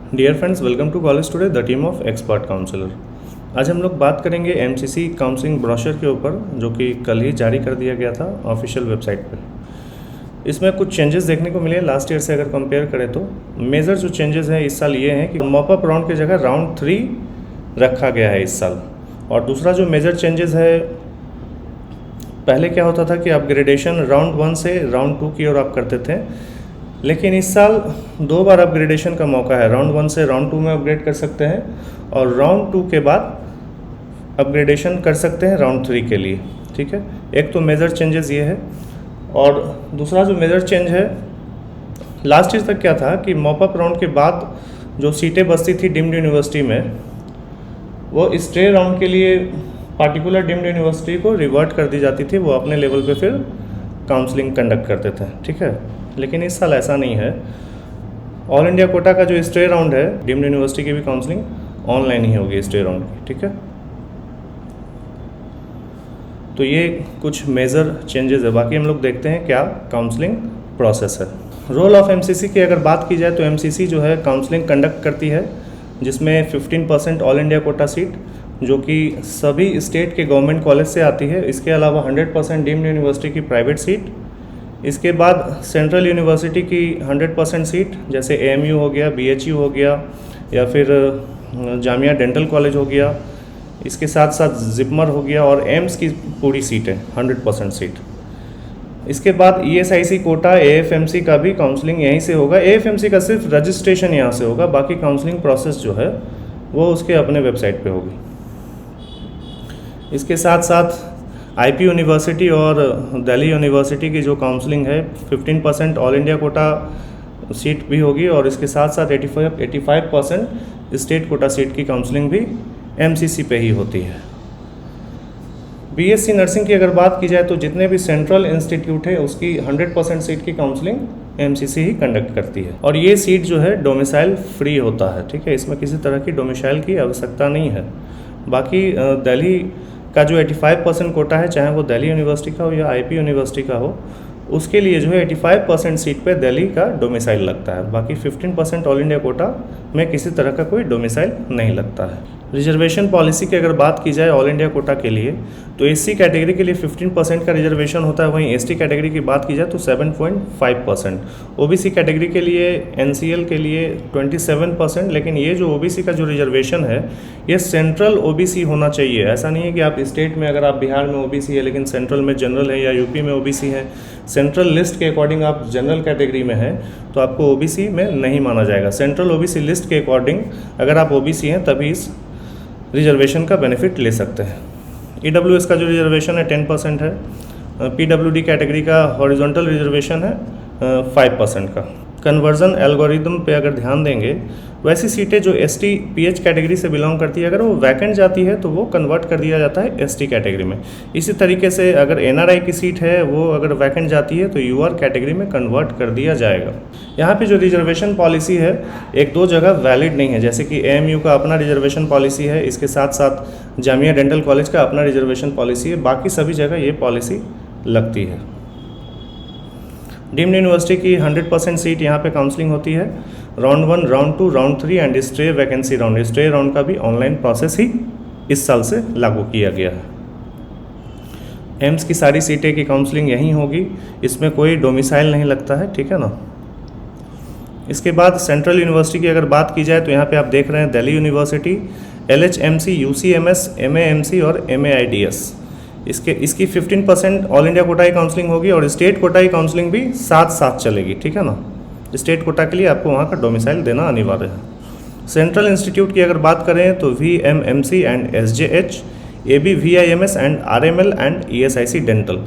Dear friends, welcome to college today the team of expert counsellor. आज हम लोग बात करेंगे एमसीसी काउंसलिंग ब्रोशर के ऊपर, जो कि कल ही जारी कर दिया गया था ऑफिशियल वेबसाइट पर। इसमें कुछ चेंजेस देखने को मिले लास्ट ईयर से अगर कंपेयर करें तो। मेजर जो चेंजेस हैं इस साल ये हैं कि मॉपअप राउंड की जगह राउंड 3 रखा गया है इस साल। और दूसरा जो मेजर चेंजेस है, पहले क्या होता था कि अपग्रेडेशन राउंड 1 से राउंड 2 की ओर आप करते थे, लेकिन इस साल 2 बार अपग्रेडेशन का मौका है। राउंड 1 से राउंड 2 में अपग्रेड कर सकते हैं और राउंड 2 के बाद अपग्रेडेशन कर सकते हैं राउंड 3 के लिए। ठीक है, एक तो मेजर चेंजेस ये है। और दूसरा जो मेजर चेंज है, लास्ट ईयर तक क्या था कि मॉपअप राउंड के बाद जो सीटें बचती थी डीम्ड यूनिवर्सिटी में, वो स्टे राउंड के लिए पार्टिकुलर डीम्ड यूनिवर्सिटी को रिवर्ट कर दी जाती थी। वो अपने लेवल पे फिर काउंसलिंग कंडक्ट करते थे। ठीक है, लेकिन इस साल ऐसा नहीं है। ऑल इंडिया कोटा का जो स्टे राउंड है, डीम्ड यूनिवर्सिटी की भी काउंसलिंग ऑनलाइन ही होगी स्टे राउंड की। ठीक है, तो ये कुछ मेजर चेंजेस है। बाकी हम लोग देखते हैं क्या काउंसलिंग प्रोसेस है। रोल ऑफ एमसीसी की अगर बात की जाए तो एमसीसी जो है काउंसलिंग कंडक्ट करती है, जिसमें 15% ऑल इंडिया कोटा सीट जो कि सभी स्टेट के गवर्नमेंट कॉलेज से आती है। इसके अलावा 100% डीम्ड यूनिवर्सिटी की प्राइवेट सीट। इसके बाद सेंट्रल यूनिवर्सिटी की 100% सीट, जैसे एएमयू हो गया, बीएचयू हो गया, या फिर जामिया डेंटल कॉलेज हो गया। इसके साथ साथ जिपमर हो गया और एम्स की पूरी सीट है 100% सीट। इसके बाद ईएसआईसी कोटा, एएफएमसी का भी काउंसलिंग यहीं से होगा। एएफएमसी का सिर्फ रजिस्ट्रेशन यहाँ से होगा, बाकी काउंसलिंग प्रोसेस जो है वो उसके अपने वेबसाइट पे होगी। इसके साथ साथ आईपी यूनिवर्सिटी और दिल्ली यूनिवर्सिटी की जो काउंसलिंग है, 15% ऑल इंडिया कोटा सीट भी होगी और इसके साथ साथ 85% स्टेट कोटा सीट की काउंसलिंग भी एमसीसी पे ही होती है। बीएससी नर्सिंग की अगर बात की जाए तो जितने भी सेंट्रल इंस्टीट्यूट है उसकी 100% सीट की काउंसलिंग एमसीसी ही कंडक्ट करती है। और ये सीट जो है डोमिसाइल फ्री होता है। ठीक है, इसमें किसी तरह की डोमिसाइल की आवश्यकता नहीं है। बाकी दिल्ली का जो 85% कोटा है, चाहे वो दिल्ली यूनिवर्सिटी का हो या आईपी यूनिवर्सिटी का हो, उसके लिए जो है 85% सीट पे दिल्ली का डोमिसाइल लगता है। बाकी 15% ऑल इंडिया कोटा में किसी तरह का कोई डोमिसाइल नहीं लगता है। रिजर्वेशन पॉलिसी की अगर बात की जाए ऑल इंडिया कोटा के लिए, तो एससी कैटेगरी के लिए 15% का रिजर्वेशन होता है। वहीं एसटी कैटेगरी की बात की जाए तो 7.5%, ओबीसी कैटेगरी के लिए, एनसीएल के लिए 27%। लेकिन ये जो ओबीसी का जो रिजर्वेशन है, ये सेंट्रल ओबीसी होना चाहिए। ऐसा नहीं है कि आप स्टेट में, अगर आप बिहार में ओबीसी है लेकिन सेंट्रल में जनरल है, या यूपी में ओबीसी है, सेंट्रल लिस्ट के अकॉर्डिंग आप जनरल कैटेगरी में हैं तो आपको ओबीसी में नहीं माना जाएगा। सेंट्रल ओबीसी लिस्ट के अकॉर्डिंग अगर आप ओबीसी हैं तभी इस रिजर्वेशन का बेनिफिट ले सकते हैं। ईडब्ल्यूएस का जो रिजर्वेशन है 10% है। पीडब्ल्यूडी कैटेगरी का हॉरिजॉन्टल रिजर्वेशन है 5% का। कन्वर्जन एल्गोरिदम पे अगर ध्यान देंगे, वैसी सीटें जो एसटी पीएच कैटेगरी से बिलोंग करती है, अगर वो वैकेंट जाती है तो वो कन्वर्ट कर दिया जाता है एसटी कैटेगरी में। इसी तरीके से अगर एनआरआई की सीट है, वो अगर वैकेंट जाती है तो यूआर कैटेगरी में कन्वर्ट कर दिया जाएगा। यहाँ पे जो रिजर्वेशन पॉलिसी है, 1-2 जगह वैलिड नहीं है, जैसे कि एएमयू का अपना रिजर्वेशन पॉलिसी है, इसके साथ साथ जामिया डेंटल कॉलेज का अपना रिजर्वेशन पॉलिसी है। बाकी सभी जगह ये पॉलिसी लगती है। डीम्ड यूनिवर्सिटी की 100% सीट यहाँ पे काउंसलिंग होती है। Round 1, round 2, round 3 and stay vacancy round. Stay round का भी ऑनलाइन प्रोसेस ही इस साल से लागू किया गया है। एम्स की सारी सीटें की काउंसलिंग यहीं होगी, इसमें कोई डोमिसाइल नहीं लगता है। ठीक है ना। इसके बाद सेंट्रल यूनिवर्सिटी की अगर बात की जाए तो यहाँ पे आप देख रहे हैं दिल्ली यूनिवर्सिटी, एलएचएमसी, यूसीएमएस, एमएएमसी और एमएआईडीएस। इसकी 15% ऑल इंडिया कोटा की काउंसलिंग होगी और स्टेट कोटा की काउंसलिंग भी साथ साथ चलेगी। ठीक है ना। स्टेट कोटा के लिए आपको वहाँ का डोमिसाइल देना अनिवार्य है। सेंट्रल इंस्टीट्यूट की अगर बात करें तो VMMC and SJH, ABVIMS and RML and ESIC dental,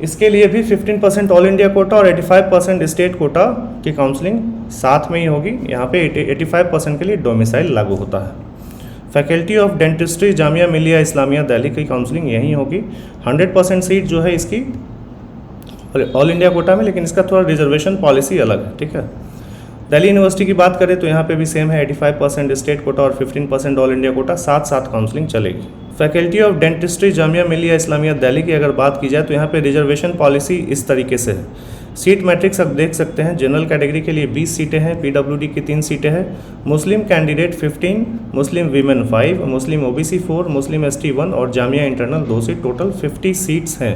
इसके लिए भी 15% ऑल इंडिया कोटा और 85% स्टेट कोटा की काउंसलिंग साथ में ही होगी। यहाँ पे 85% के लिए डोमिसाइल लागू होता है। Faculty of dentistry, Jamia Millia Islamia Delhi की काउंसलिंग यहीं होगी। 100% सीट जो है इसकी ऑल इंडिया कोटा में, लेकिन इसका थोड़ा रिजर्वेशन पॉलिसी अलग है। ठीक है। दिल्ली यूनिवर्सिटी की बात करें तो यहाँ पे भी सेम है, 85% स्टेट कोटा और 15% ऑल इंडिया कोटा, साथ साथ काउंसलिंग चलेगी। Faculty of dentistry, Jamia Millia Islamia Delhi की अगर बात की जाए तो यहाँ पे रिजर्वेशन पॉलिसी इस तरीके से है सीट मैट्रिक्स आप देख सकते हैं। जनरल कैटेगरी के लिए 20 सीटें हैं, पीडब्ल्यूडी की 3 सीटें हैं, मुस्लिम कैंडिडेट 15, मुस्लिम वीमेन 5, मुस्लिम ओबीसी 4, मुस्लिम एसटी 1 और Jamia internal 2 seat, total 50 seats हैं।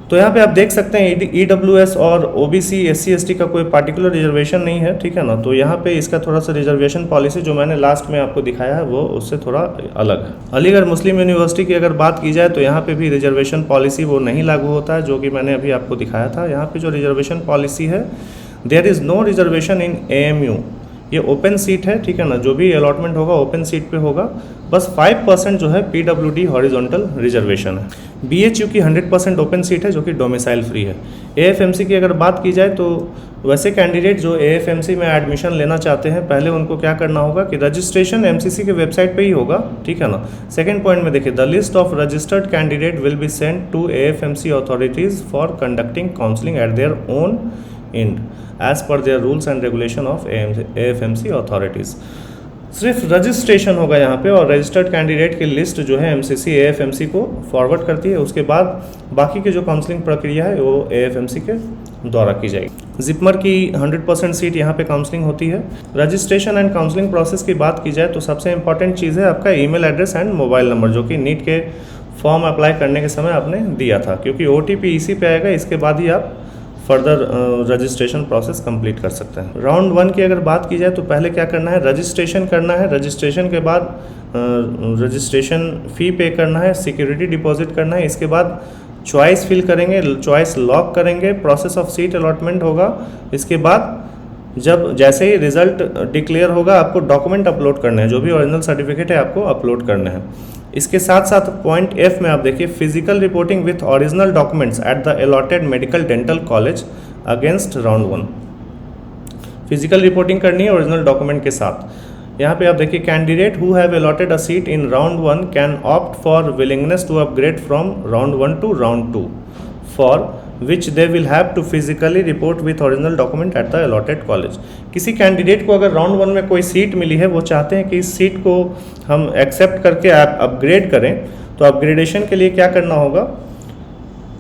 तो यहाँ पे आप देख सकते हैं ईडब्ल्यूएस और ओबीसी एससी एसटी का कोई पार्टिकुलर रिजर्वेशन नहीं है, ठीक है ना। तो यहाँ पे इसका थोड़ा सा रिजर्वेशन पॉलिसी जो मैंने लास्ट में आपको दिखाया है वो उससे थोड़ा अलग है। अलीगढ़ मुस्लिम यूनिवर्सिटी की अगर बात की जाए तो यहाँ पे भी रिजर्वेशन पॉलिसी वो नहीं लागू होता है, जो कि मैंने अभी आपको दिखाया था। यहाँ पे जो रिजर्वेशन पॉलिसी है, there is no reservation in AMU। ये ओपन सीट है, ठीक है ना, जो भी अलॉटमेंट होगा ओपन सीट पे होगा। बस 5% जो है पीडब्ल्यूडी हॉरिजॉन्टल रिजर्वेशन है। BHU की 100% ओपन सीट है जो कि डोमिसाइल फ्री है। AFMC की अगर बात की जाए तो वैसे कैंडिडेट जो AFMC में एडमिशन लेना चाहते हैं, पहले उनको क्या करना होगा कि रजिस्ट्रेशन MCC के वेबसाइट पे ही होगा, ठीक है ना। सेकंड पॉइंट में देखिए, the list of registered candidate will be sent to AFMC authorities for conducting counselling at their own and as per their rules and regulation of AFMC authorities. सिर्फ registration होगा यहाँ पे, और रजिस्टर्ड कैंडिडेट की list जो है MCC AFMC को forward करती है। उसके बाद बाकी की जो काउंसलिंग प्रक्रिया है वो AFMC के द्वारा की जाएगी। जिपमर की 100% सीट यहाँ पे काउंसलिंग होती है। रजिस्ट्रेशन एंड काउंसलिंग प्रोसेस की बात की जाए तो सबसे इंपॉर्टेंट चीज़ है आपका email address and mobile number, जो कि नीट के फॉर्म अप्लाई करने के समय आपने दिया था, क्योंकि OTP इसी पे आएगा, इसके बाद ही आप फर्दर रजिस्ट्रेशन प्रोसेस कंप्लीट कर सकते हैं। राउंड 1 की अगर बात की जाए तो पहले क्या करना है, रजिस्ट्रेशन करना है। रजिस्ट्रेशन के बाद रजिस्ट्रेशन फ़ी पे करना है, सिक्योरिटी डिपॉजिट करना है। इसके बाद चॉइस फिल करेंगे, चॉइस लॉक करेंगे, प्रोसेस ऑफ सीट अलॉटमेंट होगा। इसके बाद जैसे ही रिजल्ट डिक्लेयर होगा, आपको डॉक्यूमेंट अपलोड करने हैं, जो भी ओरिजिनल सर्टिफिकेट है आपको अपलोड करने हैं। इसके साथ साथ पॉइंट F में आप देखिए, physical reporting with original documents eight the allotted medical dental college against round 1। Physical reporting करनी है ओरिजिनल डॉक्यूमेंट के साथ। यहाँ पे आप देखिए, candidate who have allotted a seat in round 1 can opt for willingness to upgrade from round 1 to round 2 for which they will have to physically report with original document at the allotted college. किसी candidate को अगर round 1 में कोई seat मिली है, वो चाहते हैं कि इस सीट को हम एक्सेप्ट करके अपग्रेड करें, तो अपग्रेडेशन के लिए क्या करना होगा,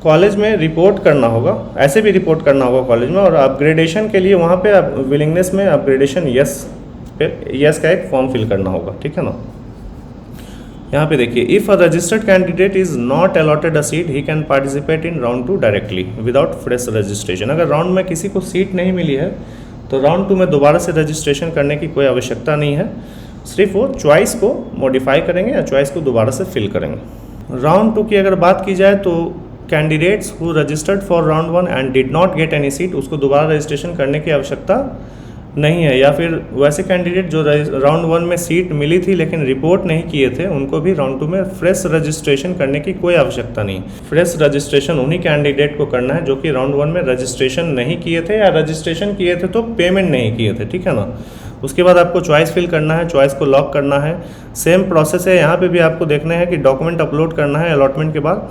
कॉलेज में रिपोर्ट करना होगा, ऐसे भी रिपोर्ट करना होगा कॉलेज में। और अपग्रेडेशन के लिए वहाँ पे विलिंगनेस में अपग्रेडेशन यस का एक फॉर्म फिल करना होगा, ठीक है ना। यहाँ पे देखिए, if a registered candidate is not allotted a seat he can participate in round 2 directly without fresh registration. अगर राउंड में किसी को सीट नहीं मिली है तो राउंड 2 में दोबारा से रजिस्ट्रेशन करने की कोई आवश्यकता नहीं है, सिर्फ वो चॉइस को मॉडिफाई करेंगे या चॉइस को दोबारा से फिल करेंगे। राउंड 2 की अगर बात की जाए तो candidates who registered for round 1 and did not get any seat, उसको दोबारा रजिस्ट्रेशन करने की आवश्यकता नहीं है। या फिर वैसे कैंडिडेट जो राउंड 1 में सीट मिली थी लेकिन रिपोर्ट नहीं किए थे, उनको भी राउंड 2 में फ्रेश रजिस्ट्रेशन करने की कोई आवश्यकता नहीं। फ्रेश रजिस्ट्रेशन उन्हीं कैंडिडेट को करना है जो कि राउंड 1 में रजिस्ट्रेशन नहीं किए थे, या रजिस्ट्रेशन किए थे तो पेमेंट नहीं किए थे, ठीक है ना। उसके बाद आपको चॉइस फिल करना है, चॉइस को लॉक करना है। सेम प्रोसेस है, यहाँ पे भी आपको देखना है कि डॉक्यूमेंट अपलोड करना है अलॉटमेंट के बाद।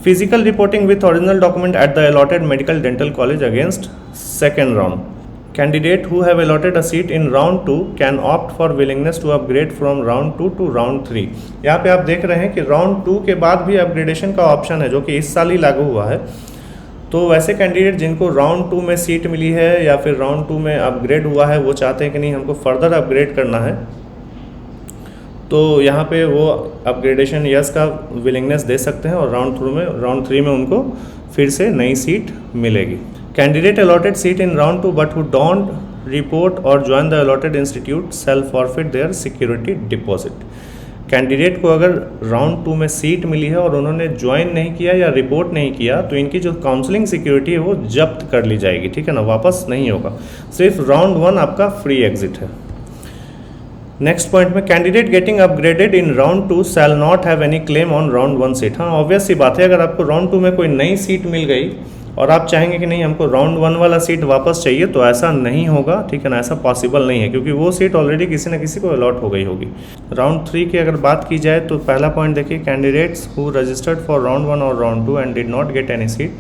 Physical reporting with original document at the allotted medical dental college against second round. Candidate who have allotted a seat in round 2 can opt for willingness to upgrade from round 2 to round 3। यहाँ पे आप देख रहे हैं कि round 2 के बाद भी अपग्रेडेशन का ऑप्शन है, जो कि इस साल ही लागू हुआ है। तो वैसे कैंडिडेट जिनको राउंड 2 में सीट मिली है या फिर राउंड 2 में अपग्रेड हुआ है, वो चाहते हैं कि नहीं हमको फर्दर अपग्रेड करना है, तो यहाँ पे वो अपग्रेडेशन यस का विलिंगनेस दे सकते हैं, और राउंड 3 में उनको फिर से नई सीट मिलेगी। Candidate allotted seat in round 2 but who don't report or join the allotted institute shall forfeit their security deposit। Candidate को अगर राउंड 2 में सीट मिली है और उन्होंने ज्वाइन नहीं किया या रिपोर्ट नहीं किया, तो इनकी जो काउंसलिंग सिक्योरिटी है वो जब्त कर ली जाएगी, ठीक है ना, वापस नहीं होगा। सिर्फ राउंड 1 आपका फ्री एग्जिट है। नेक्स्ट पॉइंट में, candidate getting upgraded in round 2 shall not have any claim on round 1 seat. हाँ, ऑब्वियस सी बात है, अगर आपको राउंड 2 में कोई नई सीट मिल गई और आप चाहेंगे कि नहीं हमको राउंड 1 वाला सीट वापस चाहिए, तो ऐसा नहीं होगा, ठीक है ना, ऐसा पॉसिबल नहीं है, क्योंकि वो सीट ऑलरेडी किसी न किसी को अलॉट हो गई होगी। राउंड 3 की अगर बात की जाए तो पहला पॉइंट देखिए, candidates who registered for round 1 और round 2 and did not get any seat.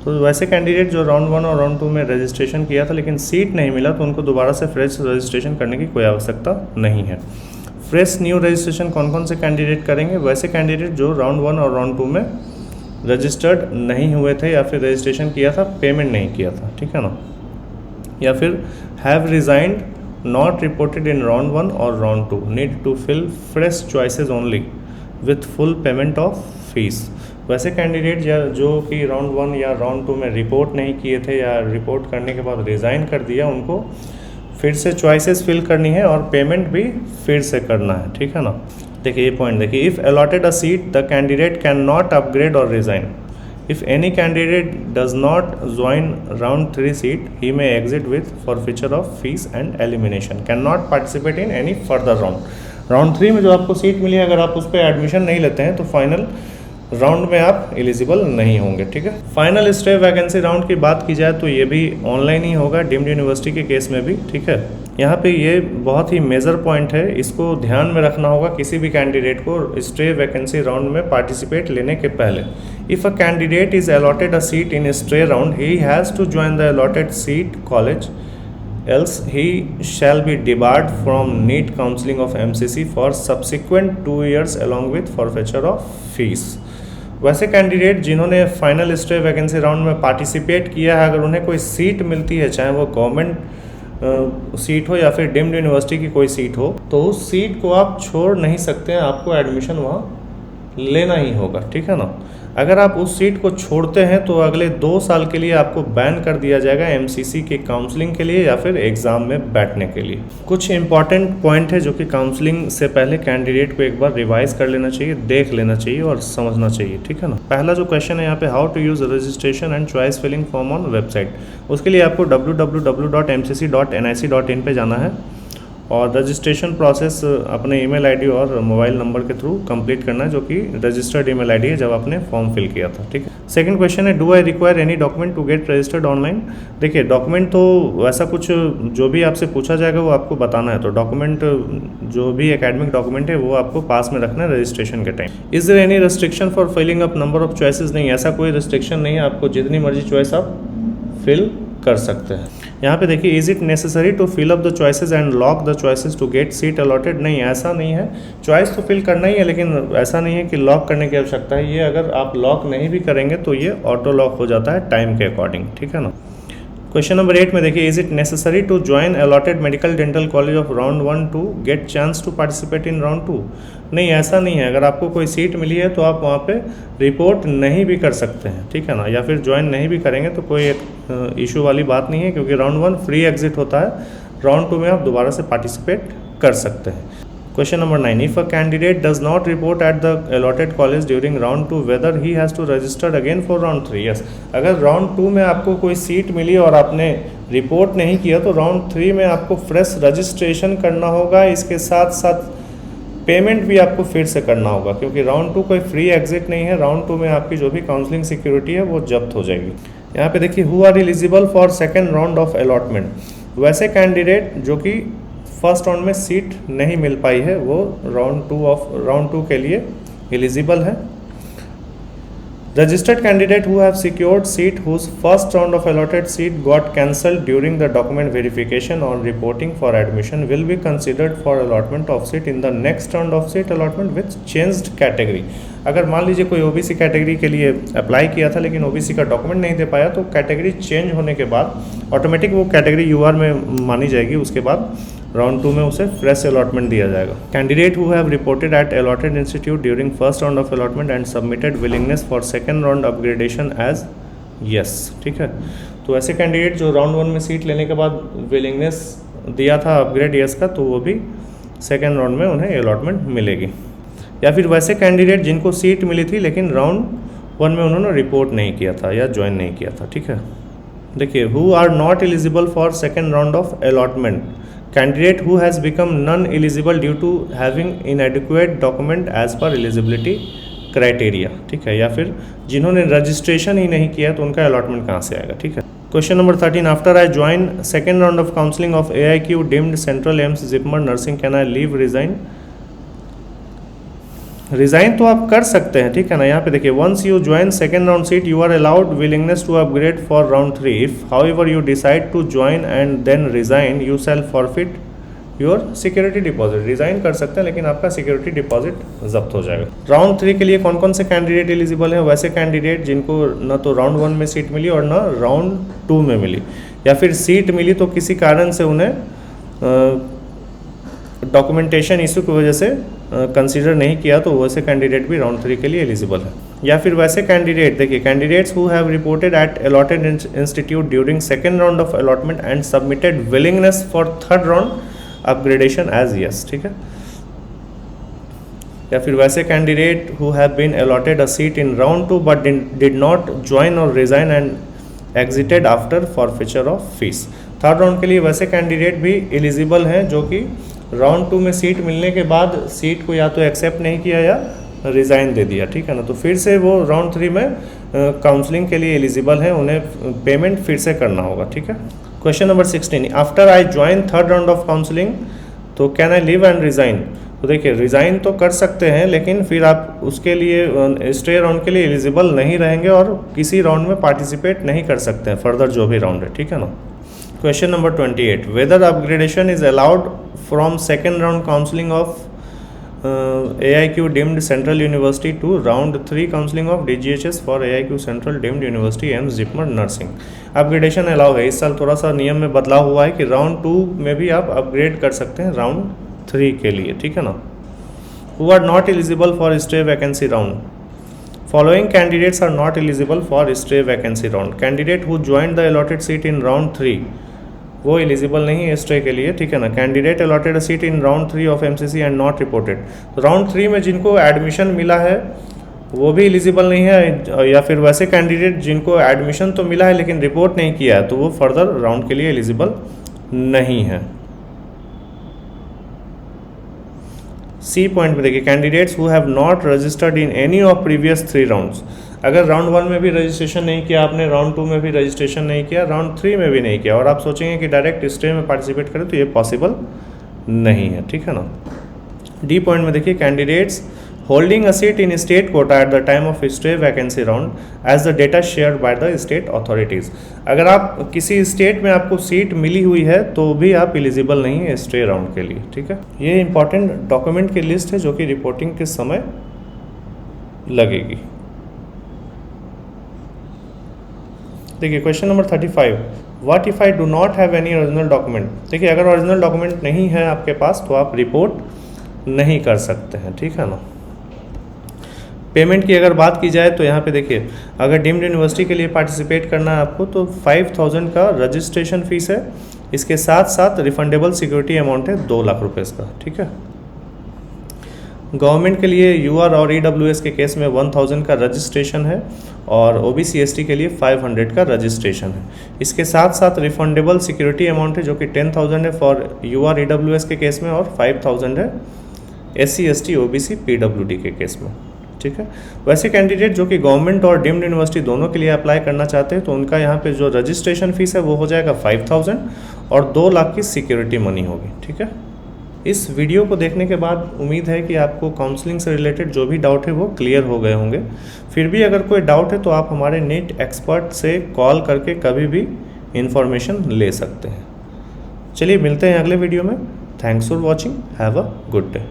तो वैसे कैंडिडेट जो राउंड 1 और राउंड 2 में रजिस्ट्रेशन किया था लेकिन सीट नहीं मिला, तो उनको दोबारा से फ्रेश रजिस्ट्रेशन करने की कोई आवश्यकता नहीं है। फ्रेश न्यू रजिस्ट्रेशन कौन कौन से कैंडिडेट करेंगे, वैसे कैंडिडेट जो राउंड 1 और राउंड 2 में रजिस्टर्ड नहीं हुए थे या फिर रजिस्ट्रेशन किया था पेमेंट नहीं किया था, ठीक है ना। या फिर have resigned not reported in round 1 और round 2, need to fill fresh choices only with full payment of fees. वैसे कैंडिडेट जो कि राउंड 1 या राउंड 2 में रिपोर्ट नहीं किए थे या रिपोर्ट करने के बाद रिज़ाइन कर दिया, उनको फिर से चॉइसेस फिल करनी है और पेमेंट भी फिर से करना है, ठीक है ना। देखिए ये पॉइंट देखिए, if allotted a seat the candidate can not upgrade और resign. If any candidate does not join round 3 seat, he may exit with forfeiture of fees and elimination. Cannot participate in any further round. Round 3 में जो आपको seat मिली है, अगर आप उस पर admission नहीं लेते हैं तो फाइनल राउंड में आप एलिजिबल नहीं होंगे, ठीक है। फाइनल स्टे वैकेंसी राउंड की बात की जाए तो ये भी ऑनलाइन ही होगा डीम्ड यूनिवर्सिटी के केस में भी, ठीक है। यहाँ पे ये बहुत ही मेजर पॉइंट है, इसको ध्यान में रखना होगा किसी भी कैंडिडेट को स्टे वैकेंसी राउंड में पार्टिसिपेट लेने के पहले। If a candidate is allotted a seat in stay round, he has to join the allotted seat college, else he shall be debarred from NEET counseling of MCC for subsequent 2 years along with forfeiture of fees. वैसे candidate जिन्होंने final stay vacancy round में participate किया है, अगर उन्हें कोई seat मिलती है, चाहे वो गवर्नमेंट सीट हो या फिर डीम्ड यूनिवर्सिटी की कोई सीट हो, तो उस सीट को आप छोड़ नहीं सकते हैं, आपको एडमिशन वहाँ लेना ही होगा, ठीक है ना। अगर आप उस सीट को छोड़ते हैं तो अगले 2 साल के लिए आपको बैन कर दिया जाएगा एमसीसी के काउंसलिंग के लिए या फिर एग्ज़ाम में बैठने के लिए। कुछ इंपॉर्टेंट पॉइंट है जो कि काउंसलिंग से पहले कैंडिडेट को एक बार रिवाइज कर लेना चाहिए, देख लेना चाहिए और समझना चाहिए, ठीक है ना। पहला जो क्वेश्चन है यहाँ पे, how to use registration and choice filling form on website. उसके लिए आपको www.mcc.nic.in पे जाना है और रजिस्ट्रेशन प्रोसेस अपने ईमेल आईडी और मोबाइल नंबर के थ्रू कंप्लीट करना है, जो कि रजिस्टर्ड ईमेल आईडी है जब आपने फॉर्म फिल किया था, ठीक है। सेकंड क्वेश्चन है, do I require any document to get registered online. देखिए डॉक्यूमेंट तो वैसा कुछ जो भी आपसे पूछा जाएगा वो आपको बताना है, तो डॉक्यूमेंट जो भी एकेडमिक डॉक्यूमेंट है वो आपको पास में रखना है रजिस्ट्रेशन के time. Is there any restriction for filling up number of choices. नहीं, ऐसा कोई रिस्ट्रिक्शन नहीं है, आपको जितनी मर्जी चॉइस आप फिल कर सकते हैं। यहाँ पे देखिए, is it necessary to fill up the choices and lock the choices to get seat allotted. नहीं, ऐसा नहीं है, चॉइस तो फिल करना ही है, लेकिन ऐसा नहीं है कि लॉक करने की आवश्यकता है। ये अगर आप लॉक नहीं भी करेंगे तो ये ऑटो लॉक हो जाता है टाइम के अकॉर्डिंग, ठीक है ना। क्वेश्चन नंबर 8 में देखिए, is it necessary to join allotted medical dental college of round 1 to get chance to participate in round 2। नहीं, ऐसा नहीं है, अगर आपको कोई सीट मिली है तो आप वहाँ पे रिपोर्ट नहीं भी कर सकते हैं, ठीक है ना, या फिर ज्वाइन नहीं भी करेंगे तो कोई इशू वाली बात नहीं है, क्योंकि राउंड 1 फ्री एग्जिट होता है, राउंड 2 में आप दोबारा से पार्टिसिपेट कर सकते हैं। Question number 9, if a candidate does not report at the allotted college during round 2 whether he has to registered again for round 3। Yes, अगर राउंड 2 में आपको कोई सीट मिली और आपने रिपोर्ट नहीं किया तो राउंड 3 में आपको फ्रेश रजिस्ट्रेशन करना होगा, इसके साथ साथ पेमेंट भी आपको फिर से करना होगा, क्योंकि राउंड 2 कोई फ्री एग्जिट नहीं है। राउंड 2 में आपकी जो भी काउंसलिंग सिक्योरिटी है वो जब्त हो जाएगी। यहाँ पे देखिए, who are eligible for second round of allotment. वैसे कैंडिडेट जो कि फर्स्ट राउंड में सीट नहीं मिल पाई है वो राउंड 2 के लिए एलिजिबल है। Registered candidate who have secured seat whose first round of allotted seat got cancelled during the document verification or reporting for admission will be considered for allotment of seat in the next round of seat allotment with changed category। अगर मान लीजिए कोई OBC category के लिए apply किया था लेकिन OBC का डॉक्यूमेंट नहीं दे पाया, तो कैटेगरी चेंज होने के बाद ऑटोमेटिक वो कैटेगरी यूआर में मानी जाएगी, उसके बाद राउंड 2 में उसे फ्रेश अलॉटमेंट दिया जाएगा। Candidate who have reported at allotted institute during first round of allotment and submitted willingness for second round upgradation as yes, ठीक है। तो ऐसे कैंडिडेट जो राउंड 1 में सीट लेने के बाद विलिंगनेस दिया था अपग्रेड यस का, तो वो भी सेकेंड राउंड में उन्हें अलॉटमेंट मिलेगी। या फिर वैसे कैंडिडेट जिनको सीट मिली थी लेकिन राउंड 1 में उन्होंने रिपोर्ट नहीं किया था या ज्वाइन नहीं किया था, ठीक है। देखिए, who are not eligible for second round of allotment. Candidate who has become non eligible due to having inadequate document as per eligibility criteria, ठीक है। या फिर जिन्होंने रजिस्ट्रेशन ही नहीं किया तो उनका अलॉटमेंट कहाँ से आएगा, ठीक है। Question number 13, after I join second round of counselling of AIQ deemed central AIIMS JIPMER nursing can I leave resign. Resign तो आप कर सकते हैं, ठीक है ना। यहाँ पे देखिए, once you join second round seat you are allowed willingness to upgrade for round 3। If however you decide to join and then resign you shall forfeit your security deposit. Resign कर सकते हैं लेकिन आपका सिक्योरिटी डिपॉजिट जब्त हो जाएगा। Round 3 के लिए कौन कौन से कैंडिडेट एलिजिबल हैं? वैसे कैंडिडेट जिनको न तो राउंड 1 में सीट मिली और न राउंड 2 में मिली, या फिर सीट मिली तो किसी कारण से उन्हें डॉक्यूमेंटेशन इशू की वजह से कंसीडर नहीं किया, तो वैसे कैंडिडेट भी राउंड 3 के लिए एलिजिबल है। या फिर वैसे कैंडिडेट, देखिए, candidates who have reported at allotted institute during second round of allotment and submitted willingness for third round upgradation as yes, ठीक है। या फिर वैसे candidate who have been allotted a seat in round 2 but did not join और resign and exited after forfeiture of fees. Third round के लिए वैसे candidate भी एलिजिबल हैं जो कि राउंड 2 में सीट मिलने के बाद सीट को या तो एक्सेप्ट नहीं किया या रिज़ाइन दे दिया, ठीक है ना, तो फिर से वो राउंड 3 में काउंसलिंग के लिए एलिजिबल है, उन्हें पेमेंट फिर से करना होगा, ठीक है। Question number 16, after I join third round of counselling तो can I leave and resign? तो देखिए, रिज़ाइन तो कर सकते हैं लेकिन फिर आप उसके लिए स्टे राउंड के लिए एलिजिबल नहीं रहेंगे और किसी राउंड में पार्टिसिपेट नहीं कर सकते हैं, फर्दर जो भी राउंड है, ठीक है ना। Question number 28, whether upgradation is allowed from second round counselling of AIQ deemed Central University to round 3 counseling of DGHS for AIQ Central deemed University AIIMS JIPMER nursing. Upgradation allow है। इस साल थोड़ा सा नियम में बदलाव हुआ है कि राउंड 2 में भी आप अपग्रेड कर सकते हैं राउंड 3 के लिए, ठीक है ना। Who are not eligible for stay vacancy round? Following candidates are not eligible for stay vacancy round. Candidate who join the allotted seat in round 3 वो एलिजिबल नहीं है स्टे के लिए, ठीक है ना। Candidate allotted a seat in round 3 of MCC and not reported. तो round 3 में जिनको एडमिशन मिला है वो भी एलिजिबल नहीं है, या फिर वैसे कैंडिडेट जिनको एडमिशन तो मिला है लेकिन रिपोर्ट नहीं किया है तो वो फर्दर राउंड के लिए एलिजिबल नहीं है। सी पॉइंट में देखिए, candidates who have not registered in any of previous 3 rounds. अगर राउंड 1 में भी रजिस्ट्रेशन नहीं किया आपने, राउंड 2 में भी रजिस्ट्रेशन नहीं किया, राउंड 3 में भी नहीं किया और आप सोचेंगे कि डायरेक्ट स्टे में पार्टिसिपेट करें, तो ये पॉसिबल नहीं है, ठीक है ना। डी पॉइंट में देखिए, candidates holding a seat in state quota at the time of stay vacancy round as the data shared by the state authorities. अगर आप किसी स्टेट में आपको सीट मिली हुई है तो भी आप एलिजिबल नहीं है स्टे राउंड के लिए, ठीक है। ये इंपॉर्टेंट डॉक्यूमेंट की लिस्ट है जो कि रिपोर्टिंग के समय लगेगी। देखिए, question number 35, what if I do not have any original document? देखिए, अगर ओरिजिनल डॉक्यूमेंट नहीं है आपके पास तो आप रिपोर्ट नहीं कर सकते हैं, ठीक है ना। पेमेंट की अगर बात की जाए तो यहाँ पे देखिए, अगर डीम्ड यूनिवर्सिटी के लिए पार्टिसिपेट करना है आपको तो 5000 का रजिस्ट्रेशन फीस है, इसके साथ साथ रिफंडेबल सिक्योरिटी अमाउंट है 2 लाख रुपये का, ठीक है। गवर्नमेंट के लिए UR और EWS के केस में 1000 का रजिस्ट्रेशन है और OBC ST के लिए 500 का रजिस्ट्रेशन है। इसके साथ साथ रिफंडेबल सिक्योरिटी अमाउंट है जो कि 10,000 है फॉर UR EWS के केस में और 5000 है SC ST OBC PWD के केस में, ठीक है। वैसे कैंडिडेट जो कि गवर्नमेंट और डीम्ड यूनिवर्सिटी दोनों के लिए अप्लाई करना चाहते हैं तो उनका यहाँ पे जो रजिस्ट्रेशन फीस है वो हो जाएगा 5000 और 2 लाख की सिक्योरिटी मनी होगी, ठीक है। इस वीडियो को देखने के बाद उम्मीद है कि आपको काउंसलिंग से रिलेटेड जो भी डाउट है वो क्लियर हो गए होंगे। फिर भी अगर कोई डाउट है तो आप हमारे नीट एक्सपर्ट से कॉल करके कभी भी इंफॉर्मेशन ले सकते हैं। चलिए, मिलते हैं अगले वीडियो में। Thanks for watching, have a good day.